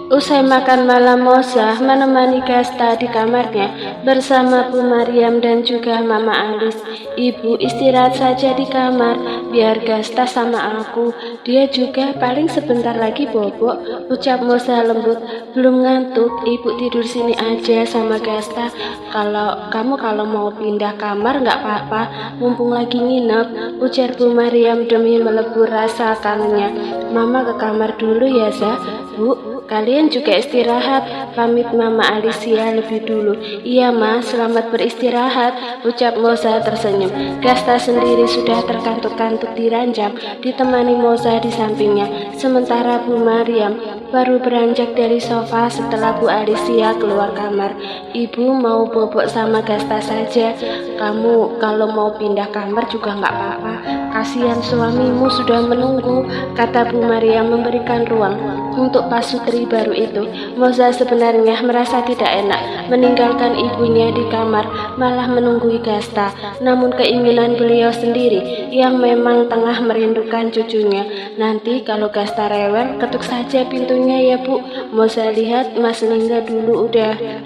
Usai makan malam, Moza menemani Gasta di kamarnya bersama Bu Mariam dan juga Mama Alis. Ibu istirahat saja di kamar, biar Gasta sama aku. Dia juga paling sebentar lagi bobok, ucap Moza lembut. Belum ngantuk, ibu tidur sini aja sama Gasta. Kalau mau pindah kamar nggak apa-apa, mumpung lagi nginep, ujar Bu Mariam demi melebur rasa kangennya. Mama ke kamar dulu ya, Za. Bu, kalian juga istirahat, pamit Mama Alicia lebih dulu. Iya Mas, selamat beristirahat, ucap Moza tersenyum. Gasta sendiri sudah terkantuk-kantuk di ranjang, ditemani Moza di sampingnya. Sementara Bu Mariam baru beranjak dari sofa setelah Bu Alicia keluar kamar. Ibu mau bobok sama Gasta saja. Kamu kalau mau pindah kamar juga nggak apa-apa. Kasihan suamimu sudah menunggu, kata Bu Mariam memberikan ruang untuk pasutri baru itu. Moza sebenarnya merasa tidak enak meninggalkan ibunya di kamar, malah menunggu Gasta. Namun keinginan beliau sendiri yang memang tengah merindukan cucunya. Nanti kalau Gasta rewel, ketuk saja pintunya ya Bu. Moza lihat Mas Lingga dulu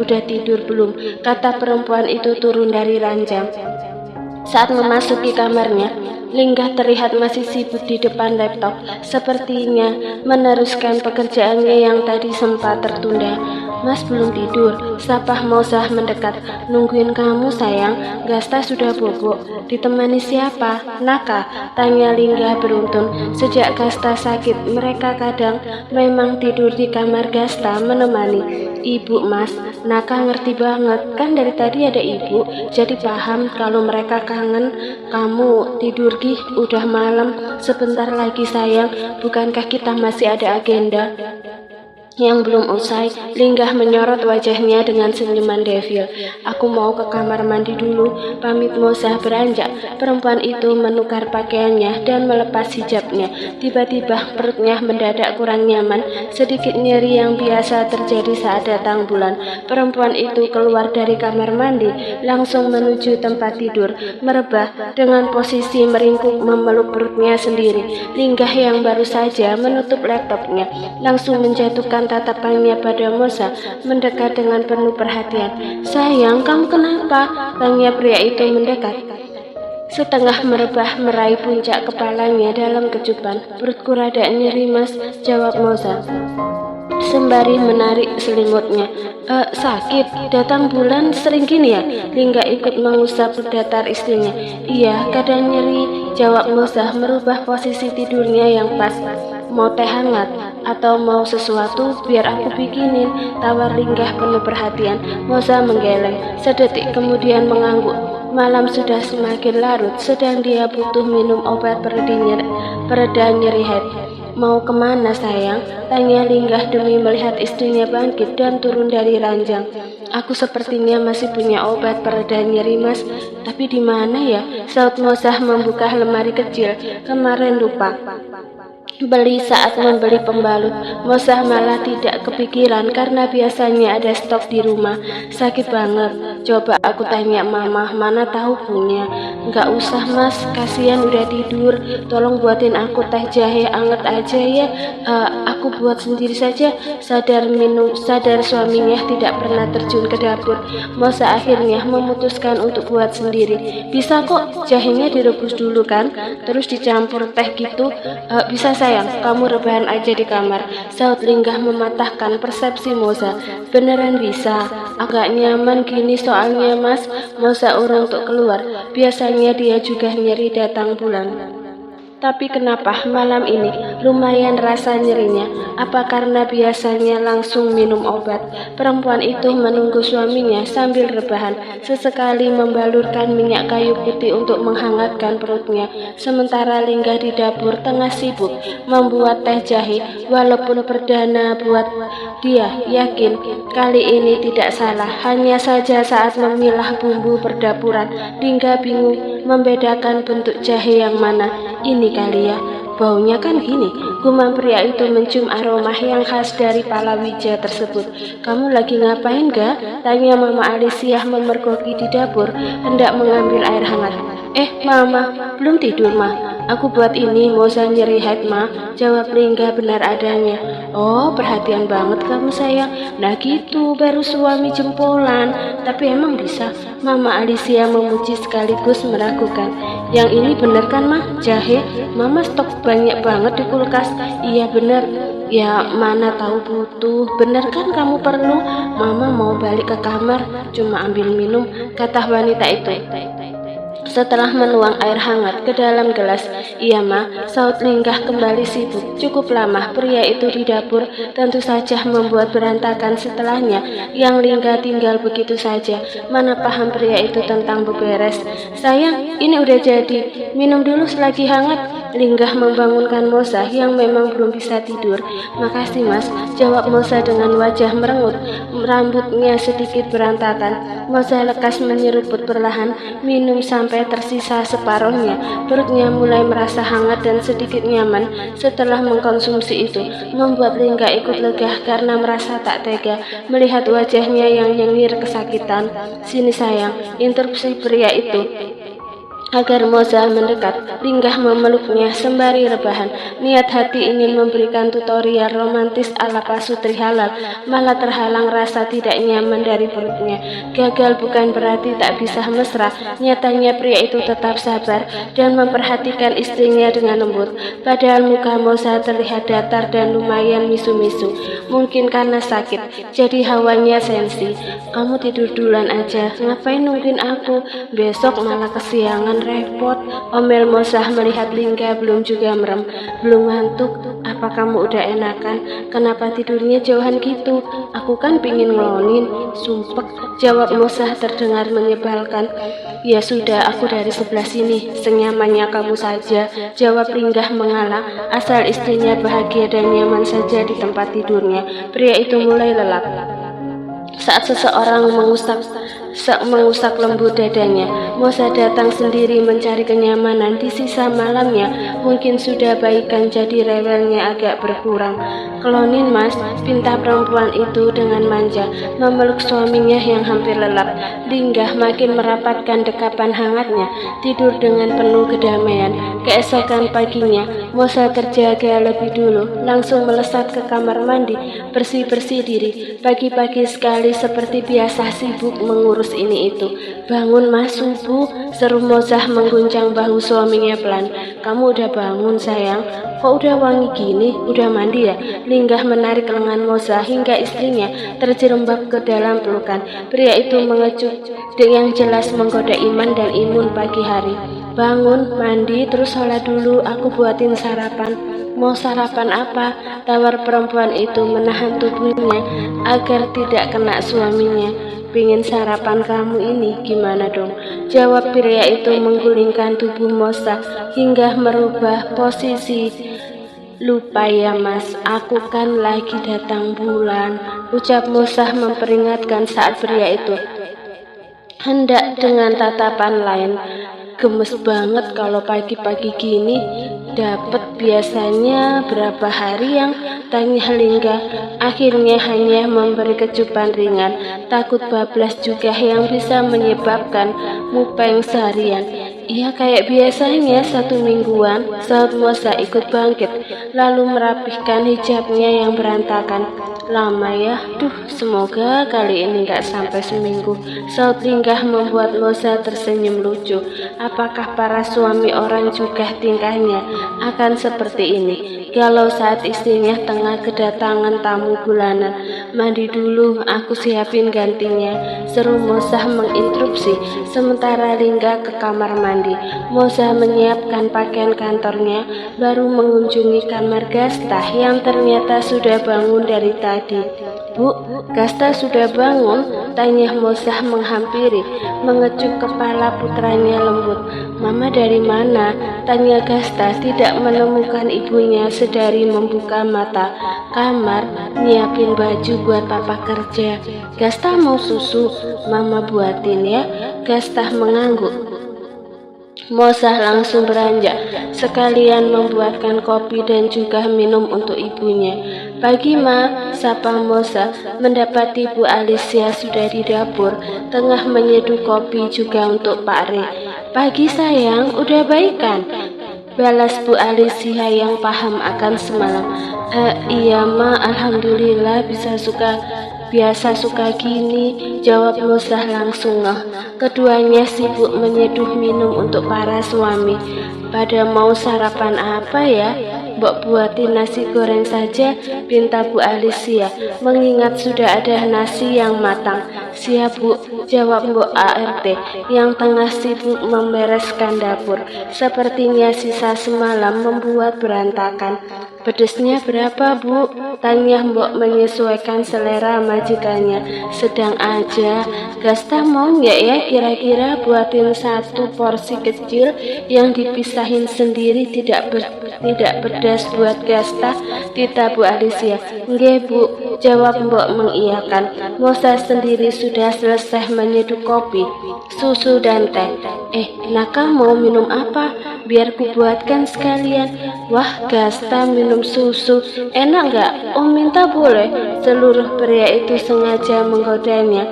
udah tidur belum, kata perempuan itu turun dari ranjang. Saat memasuki kamarnya, Lingga terlihat masih sibuk di depan laptop, sepertinya meneruskan pekerjaannya yang tadi sempat tertunda. Mas belum tidur, sapa Moza mendekat. Nungguin kamu sayang, Gasta sudah bobok. Ditemani siapa? Naka, tanya Lingga beruntun. Sejak Gasta sakit, mereka kadang memang tidur di kamar Gasta menemani. Ibu Mas, Naka ngerti banget, kan dari tadi ada ibu, jadi paham kalau mereka kangen. Kamu tidur Gih, udah malam, sebentar lagi sayang, bukankah kita masih ada agenda yang belum usai? Lingga menyorot wajahnya dengan senyuman devil. Aku mau ke kamar mandi dulu, pamit Moza beranjak. Perempuan itu menukar pakaiannya dan melepas hijabnya. Tiba-tiba perutnya mendadak kurang nyaman, sedikit nyeri yang biasa terjadi saat datang bulan. Perempuan itu keluar dari kamar mandi, langsung menuju tempat tidur, merebah dengan posisi meringkuk memeluk perutnya sendiri. Lingga yang baru saja menutup laptopnya langsung menjatuhkan tatapannya pada Moza, mendekat dengan penuh perhatian. Sayang, kamu kenapa? Tanya pria itu mendekat. Setengah merebah meraih puncak kepalanya dalam kecupan. Perutku rada nyeri Mas, jawab Moza sembari menarik selimutnya. Sakit, datang bulan sering gini ya? Lingga ikut mengusap datar istrinya. Iya, kadang nyeri, jawab Moza merubah posisi tidurnya yang pas. Mau teh hangat atau mau sesuatu biar aku bikinin, tawar Lingga penuh perhatian. Moza menggeleng, sedetik kemudian mengangguk. Malam sudah semakin larut, sedang dia butuh minum obat pereda nyeri head. Mau kemana sayang? Tanya Lingga demi melihat istrinya bangkit dan turun dari ranjang. Aku sepertinya masih punya obat pereda nyeri Mas, tapi di mana ya? Saut Moza membuka lemari kecil. Kemarin lupa beli saat membeli pembalut. Moza malah tidak kepikiran karena biasanya ada stok di rumah. Sakit banget. Coba aku tanya Mama, mana tahu punya. Nggak usah Mas, kasihan udah tidur. Tolong buatin aku teh jahe anget aja ya. Aku buat sendiri saja. Sadar suaminya tidak pernah terjun ke dapur. Moza akhirnya memutuskan untuk buat sendiri. Bisa kok, jahenya direbus dulu kan, terus dicampur teh gitu. Bisa sayang, kamu rebahan aja di kamar, saut Lingga mematahkan persepsi Moza. Beneran bisa, agak nyaman gini soalnya Mas. Moza urung untuk keluar, biasanya dia juga nyeri datang bulan. Tapi kenapa malam ini lumayan rasa nyerinya? Apa karena biasanya langsung minum obat? Perempuan itu menunggu suaminya sambil rebahan, sesekali membalurkan minyak kayu putih untuk menghangatkan perutnya. Sementara Lingga di dapur tengah sibuk membuat teh jahe, walaupun perdana buat dia. Yakin kali ini tidak salah. Hanya saja saat memilah bumbu perdapuran, Lingga bingung membedakan bentuk jahe yang mana. Ini kali ya, baunya kan gini. Gumam pria itu mencium aroma yang khas dari palawija tersebut. Kamu lagi ngapain ga? Tanya Mama Alicia memergoki di dapur, hendak mengambil air hangat. Mama, belum tidur Mah? Aku buat ini, Moza nyeri head ma, jawab Lingga benar adanya. Oh, perhatian banget kamu sayang. Nah gitu, baru suami jempolan. Tapi emang bisa? Mama Alicia memuji sekaligus meragukan. Yang ini bener kan mah? Jahe? Mama stok banyak banget di kulkas. Iya bener. Ya mana tahu butuh. Bener kan kamu perlu? Mama mau balik ke kamar, cuma ambil minum, kata wanita itu setelah menuang air hangat ke dalam gelas. Iya ma, saut Linggah kembali sibuk. Cukup lama pria itu di dapur, tentu saja membuat berantakan setelahnya. Yang Linggah tinggal begitu saja. Mana paham pria itu tentang beberes. Sayang, ini udah jadi, minum dulu selagi hangat. Linggah membangunkan Moza yang memang belum bisa tidur. Makasih mas, jawab Moza dengan wajah merengut. Rambutnya sedikit berantakan. Moza lekas menyeruput perlahan, minum sampai tersisa separuhnya. Perutnya mulai merasa hangat dan sedikit nyaman setelah mengkonsumsi itu. Membuat Linggah ikut lega karena merasa tak tega melihat wajahnya yang nyengir kesakitan. Sini sayang, interupsi pria itu. Agar Moza mendekat, Linggah memeluknya sembari rebahan. Niat hati ingin memberikan tutorial romantis ala pasutri halal, malah terhalang rasa tidak nyaman dari perutnya. Gagal bukan berarti tak bisa mesra. Nyatanya pria itu tetap sabar dan memperhatikan istrinya dengan lembut. Padahal muka Moza terlihat datar dan lumayan misu-misu. Mungkin karena sakit, jadi hawanya sensi. Kamu tidur duluan aja, ngapain nungguin aku? Besok malah kesiangan repot, omel Moza melihat Linggah belum juga merem. Belum ngantuk? Apa kamu udah enakan? Kenapa tidurnya jauhan gitu? Aku kan pingin ngelonin. Sumpek, jawab Moza terdengar menyebalkan. Ya sudah, aku dari sebelah sini, senyamannya kamu saja, jawab Linggah mengalah. Asal istrinya bahagia dan nyaman saja di tempat tidurnya. Pria itu mulai lelap saat seseorang mengusap lembut dadanya. Moza datang sendiri mencari kenyamanan di sisa malamnya. Mungkin sudah baikan jadi rewelnya agak berkurang. Klonin mas, pinta perempuan itu dengan manja, memeluk suaminya yang hampir lelap. Linggah makin merapatkan dekapan hangatnya, tidur dengan penuh kedamaian. Keesokan paginya, Moza terjaga lebih dulu, langsung melesat ke kamar mandi, bersih-bersih diri. Pagi-pagi sekali seperti biasa sibuk mengurus ini itu. Bangun mas, subuh, seru Moza mengguncang bahu suaminya pelan. Kamu udah bangun sayang? Kok udah wangi gini? Udah mandi ya? Linggah menarik lengan Moza hingga istrinya terjerembab ke dalam pelukan. Pria itu mengecup yang jelas menggoda iman dan imun pagi hari. Bangun, mandi, terus sholat dulu, aku buatin sarapan. Mau sarapan apa? Tawar perempuan itu menahan tubuhnya agar tidak kena suaminya. Pingin sarapan kamu ini, gimana dong? Jawab pria itu menggulingkan tubuh Moza hingga merubah posisi. Lupa ya mas, aku kan lagi datang bulan, ucap Moza memperingatkan saat pria itu hendak dengan tatapan lain. Gemes banget kalau pagi-pagi gini. Dapat biasanya berapa hari yang? Tanya Linggah. Akhirnya hanya memberi kecupan ringan. Takut bablas juga yang bisa menyebabkan mupeng seharian. Iya kayak biasanya 1 mingguan. Saat Moza ikut bangkit, lalu merapihkan hijabnya yang berantakan. Lama ya, semoga kali ini gak sampai seminggu. Saut Linggah membuat Moza tersenyum lucu. Apakah para suami orang juga tingkahnya akan seperti ini? Galau saat istrinya tengah kedatangan tamu bulanan. Mandi dulu, aku siapin gantinya, seru Moza menginterupsi. Sementara Linggah ke kamar mandi, Moza menyiapkan pakaian kantornya, baru mengunjungi kamar Gasta yang ternyata sudah bangun dari tadi. Bu, Gasta sudah bangun? Tanya Moza menghampiri, mengecup kepala putranya lembut. Mama dari mana? Tanya Gasta tidak menemukan ibunya sedari membuka mata. Kamar, nyiapin baju buat papa kerja. Gasta mau susu? Mama buatin ya. Gasta mengangguk. Moza langsung beranjak, sekalian membuatkan kopi dan juga minum untuk ibunya. Pagi ma, sapa Moza, mendapati Bu Alicia sudah di dapur, tengah menyeduh kopi juga untuk Pak Re. Pagi sayang, udah baik kan? balas Bu Alicia yang paham akan semalam. Iya Ma, alhamdulillah biasa suka gini, jawab Mosah langsung ngeh. Keduanya sibuk menyeduh minum untuk para suami. Pada mau sarapan apa ya? Mbok buatin nasi goreng saja, pinta Bu Alicia, mengingat sudah ada nasi yang matang. Siap Bu, jawab Mbok ART yang tengah sibuk membereskan dapur. Sepertinya sisa semalam membuat berantakan. Pedesnya berapa Bu? Tanya Mbok menyesuaikan selera majikannya. Sedang aja. Gasta mau nggak ya kira-kira buatin satu porsi kecil yang dipisahin sendiri tidak pedas buat Gasta, tita Bu Alicia. Nggih Bu, jawab Mbok mengiyakan. Mosah sendiri sudah selesai menyeduh kopi, susu dan teh. Naka mau minum apa? Biar ku buatkan sekalian. Wah, Gasta minum susu, enak nggak? Om minta boleh. Seluruh pria itu sengaja menggodanya.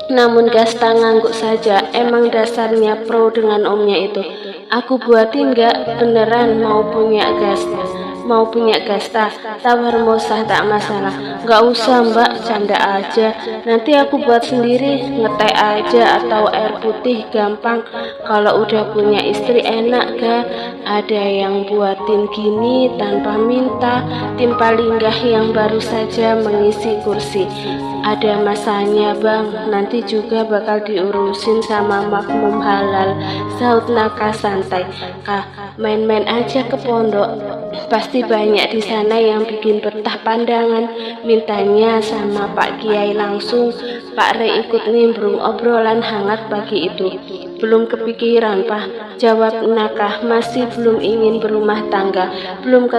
Namun Gasta ngangguk saja, emang dasarnya pro dengan omnya itu. Aku buatin nggak? Beneran mau punya Gasta, tawar Mosah tak masalah. Nggak usah Mbak, canda aja. Nanti aku buat sendiri, ngeteh aja atau air putih gampang. Kalau udah punya istri enak ga? Ada yang buatin gini tanpa minta. Timpal Linggah yang baru saja mengisi kursi. Ada masanya Bang, nanti juga bakal diurusin sama makmum halal, saut Naka santai. Kak, main-main aja ke pondok, pasti banyak di sana yang bikin betah pandangan. Mintanya sama Pak Kiai langsung. Pak Re ikut nimbrung obrolan hangat pagi itu. Belum kepikiran Pak, jawab Naka, masih belum ingin berumah tangga, belum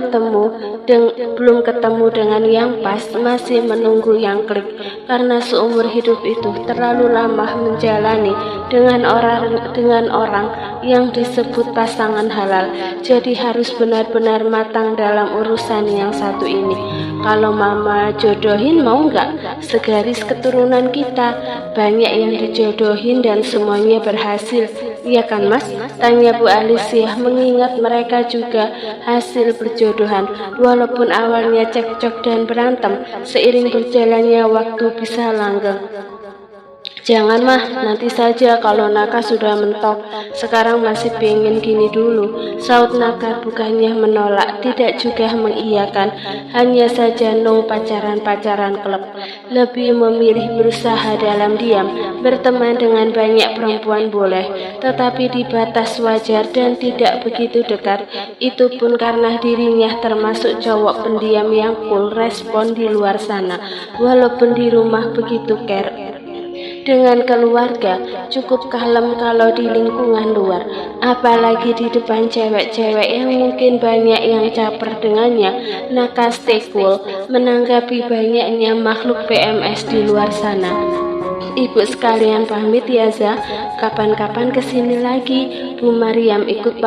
ketemu dengan yang pas, masih menunggu yang klik. Karena seumur hidup itu terlalu lama menjalani dengan orang yang disebut pasangan halal, jadi harus benar-benar matang dalam urusan yang satu ini. Kalau Mama jodohin mau nggak? Segaris keturunan kita banyak yang dijodohin dan semuanya berhasil. Iya kan Mas? Tanya Bu Alicia, mengingat mereka juga hasil berjodohan. Walaupun awalnya cekcok dan berantem, seiring berjalannya waktu bisa langgeng. Jangan mah, nanti saja kalau Naka sudah mentok. Sekarang masih pengen gini dulu, saut Naka bukannya menolak, tidak juga mengiyakan. Hanya saja no pacaran klub. Lebih memilih berusaha dalam diam, berteman dengan banyak perempuan boleh, tetapi di batas wajar dan tidak begitu dekat. Itu pun karena dirinya termasuk cowok pendiam yang cool respon di luar sana, walaupun di rumah begitu care. Dengan keluarga, cukup kalem kalau di lingkungan luar, apalagi di depan cewek-cewek yang mungkin banyak yang caper dengannya. Naka stay cool menanggapi banyaknya makhluk PMS di luar sana. Ibu sekalian pamit ya Za, kapan-kapan kesini lagi. Bu Mariam ikut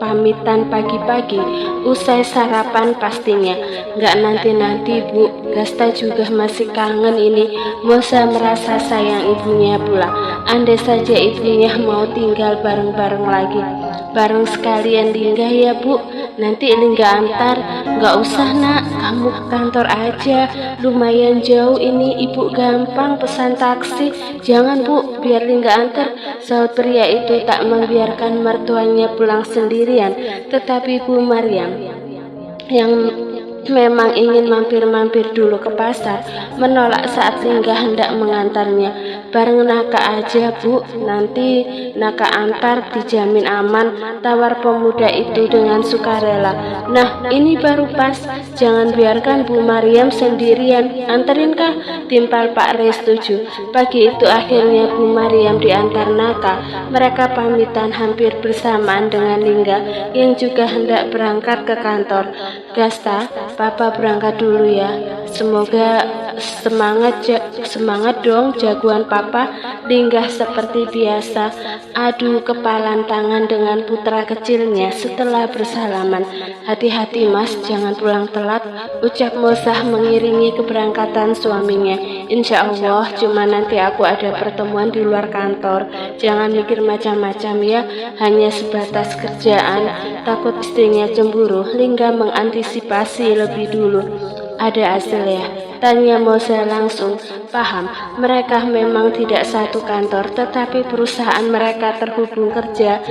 pamitan pagi-pagi, usai sarapan pastinya. Nggak nanti-nanti Bu, Gasta juga masih kangen ini. Mosah merasa sayang ibunya pula. Andai saja ibunya mau tinggal bareng-bareng lagi. Bareng sekalian Linggah ya Bu, nanti Linggah antar. Nggak usah Nak, kamu ke kantor aja, lumayan jauh ini, Ibu gampang pesan taksi. Jangan Bu, biar Linggah antar, saut pria itu tak membiarkan mertuanya pulang sendirian. Tetapi Bu Mariam yang memang ingin mampir-mampir dulu ke pasar, menolak saat Linggah hendak mengantarnya. Bareng Naka aja Bu, nanti Naka antar, dijamin aman, tawar pemuda itu dengan sukarela. Nah ini baru pas, jangan biarkan Bu Mariam sendirian, anterin kah? Timpal Pak Re setuju. Pagi itu akhirnya Bu Mariam diantar Naka. Mereka pamitan hampir bersamaan dengan Linggah yang juga hendak berangkat ke kantor. Gasta, Papa berangkat dulu ya. Semoga semangat dong jagoan papa, linggah seperti biasa. Adu kepalan tangan dengan putra kecilnya setelah bersalaman. Hati-hati mas, jangan pulang telat, ucap Mosah mengiringi keberangkatan suaminya. Insya Allah, cuma nanti aku ada pertemuan di luar kantor. Jangan mikir macam-macam ya, hanya sebatas kerjaan. Takut istrinya cemburu, Lingga mengantisipasi lebih dulu. Ada hasil ya? Tanya Mosah langsung. Paham, mereka memang tidak satu kantor, tetapi perusahaan mereka terhubung kerja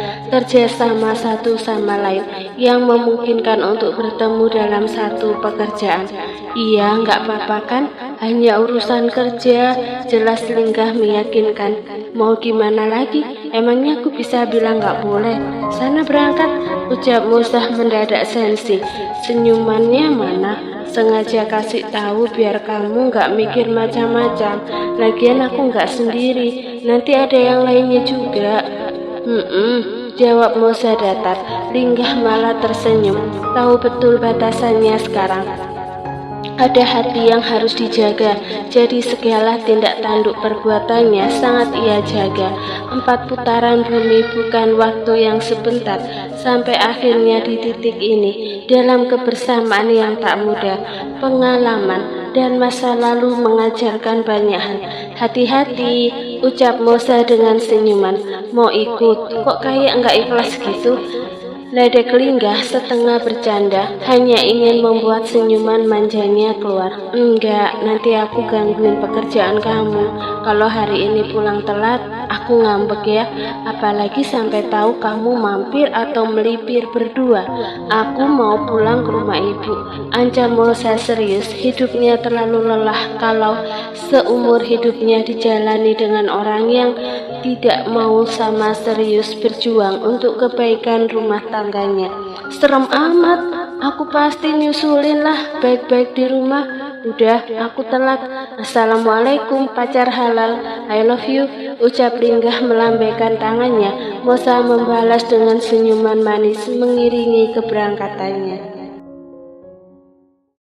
sama satu sama lain yang memungkinkan untuk bertemu dalam satu pekerjaan. Iya, nggak apa-apa kan? Hanya urusan kerja, jelas Linggah meyakinkan. Mau gimana lagi? Emangnya aku bisa bilang nggak boleh? Sana berangkat, ucap Mosah mendadak sensi. Senyumannya mana? Sengaja kasih tahu biar kamu nggak mikir macam-macam. Lagian aku nggak sendiri, nanti ada yang lainnya juga. Jawab Mosah datar. Linggah malah tersenyum, tahu betul batasannya sekarang. Ada hati yang harus dijaga, jadi segala tindak tanduk perbuatannya sangat ia jaga. 4 putaran bumi bukan waktu yang sebentar, sampai akhirnya di titik ini, dalam kebersamaan yang tak mudah, pengalaman dan masa lalu mengajarkan banyak hal. Hati-hati, ucap Mosah dengan senyuman. Mau ikut, kok kayak nggak ikhlas gitu? Ledek Linggah setengah bercanda, hanya ingin membuat senyuman manjanya keluar. Enggak, nanti aku gangguin pekerjaan kamu. Kalau hari ini pulang telat, aku ngambek ya. Apalagi sampai tahu kamu mampir atau melipir berdua. Aku mau pulang ke rumah ibu. Ancam Mosah serius, hidupnya terlalu lelah kalau seumur hidupnya dijalani dengan orang yang tidak mau sama serius berjuang untuk kebaikan rumah tangganya. Serem amat, aku pasti nyusulin lah, baik-baik di rumah. Udah, aku telat. Assalamualaikum pacar halal, I love you, ucap Linggah melambaikan tangannya. Mosah membalas dengan senyuman manis mengiringi keberangkatannya.